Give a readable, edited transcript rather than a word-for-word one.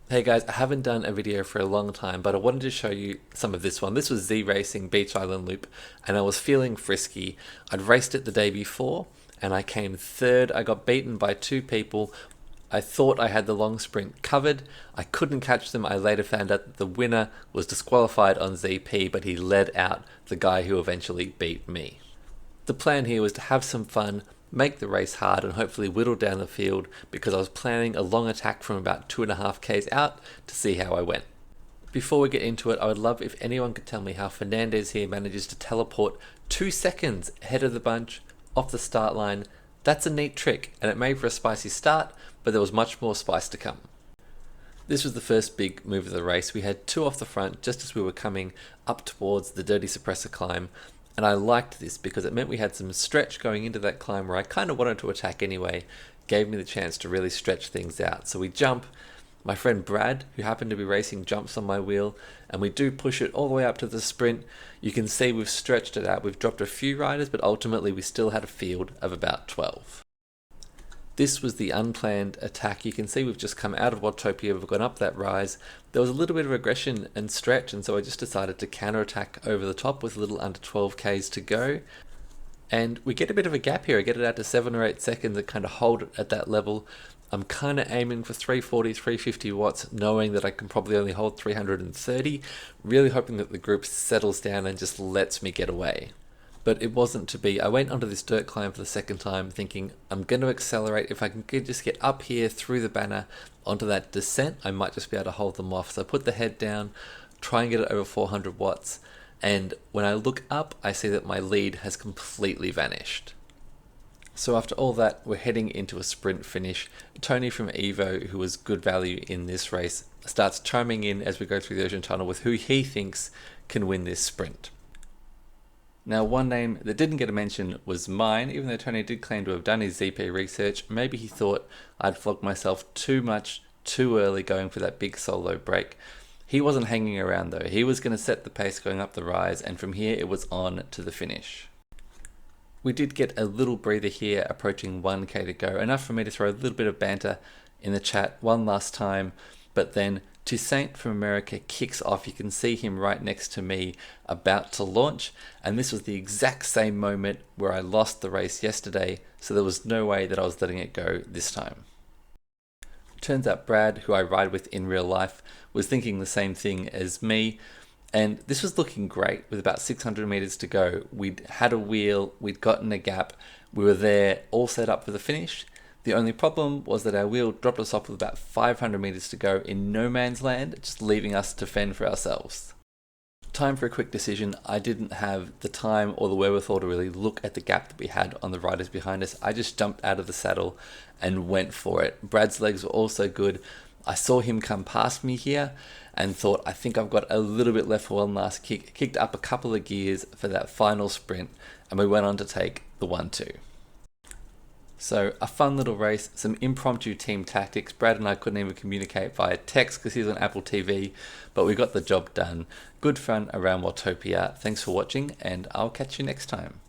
Hey guys, I haven't done a video for a long time, but I wanted to show you some of this one. This was Z Racing Beach Island Loop, and I was feeling frisky. I'd raced it the day before, and I came third. I got beaten by two people. I thought I had the long sprint covered. I couldn't catch them. I later found out that the winner was disqualified on ZP, but he led out the guy who eventually beat me. The plan here was to have some fun, make the race hard, and hopefully whittle down the field because I was planning a long attack from about 2.5 Ks out to see how I went. Before we get into it, I would love if anyone could tell me how Fernandez here manages to teleport 2 seconds ahead of the bunch off the start line. That's a neat trick, and it made for a spicy start, but there was much more spice to come. This was the first big move of the race. We had two off the front just as we were coming up towards the Dirty Suppressor climb, and I liked this because it meant we had some stretch going into that climb where I kind of wanted to attack anyway. Gave me the chance to really stretch things out. So we jump. My friend Brad, who happened to be racing, jumps on my wheel, and we do push it all the way up to the sprint. You can see we've stretched it out. We've dropped a few riders, but ultimately we still had a field of about 12. This was the unplanned attack. You can see we've just come out of Watopia, we've gone up that rise. There was a little bit of aggression and stretch, and so I just decided to counterattack over the top with a little under 12 Ks to go. And we get a bit of a gap here. I get it out to 7 or 8 seconds and kind of hold it at that level. I'm kind of aiming for 340, 350 watts, knowing that I can probably only hold 330, really hoping that the group settles down and just lets me get away. But it wasn't to be. I went onto this dirt climb for the second time thinking I'm going to accelerate. If I can just get up here through the banner onto that descent, I might just be able to hold them off. So I put the head down, try and get it over 400 watts. And when I look up, I see that my lead has completely vanished. So after all that, we're heading into a sprint finish. Tony from Evo, who was good value in this race, starts chiming in as we go through the Ocean Tunnel with who he thinks can win this sprint. Now, one name that didn't get a mention was mine, even though Tony did claim to have done his ZP research. Maybe he thought I'd flogged myself too much, too early going for that big solo break. He wasn't hanging around though. He was going to set the pace going up the rise, and from here it was on to the finish. We did get a little breather here approaching 1K to go, enough for me to throw a little bit of banter in the chat one last time, but then Toussaint from America kicks off. You can see him right next to me about to launch, and this was the exact same moment where I lost the race yesterday, so there was no way that I was letting it go this time. Turns out Brad, who I ride with in real life, was thinking the same thing as me, and this was looking great with about 600 meters to go. We'd had a wheel, we'd gotten a gap, we were there all set up for the finish. The only problem was that our wheel dropped us off with about 500 meters to go in no man's land, just leaving us to fend for ourselves. Time for a quick decision. I didn't have the time or the wherewithal to really look at the gap that we had on the riders behind us. I just jumped out of the saddle and went for it. Brad's legs were also good. I saw him come past me here and thought, I think I've got a little bit left for one last kick. Kicked up a couple of gears for that final sprint, and we went on to take the 1-2. So a fun little race, some impromptu team tactics. Brad and I couldn't even communicate via text because he's on Apple TV, but we got the job done. Good fun around Watopia. Thanks for watching, and I'll catch you next time.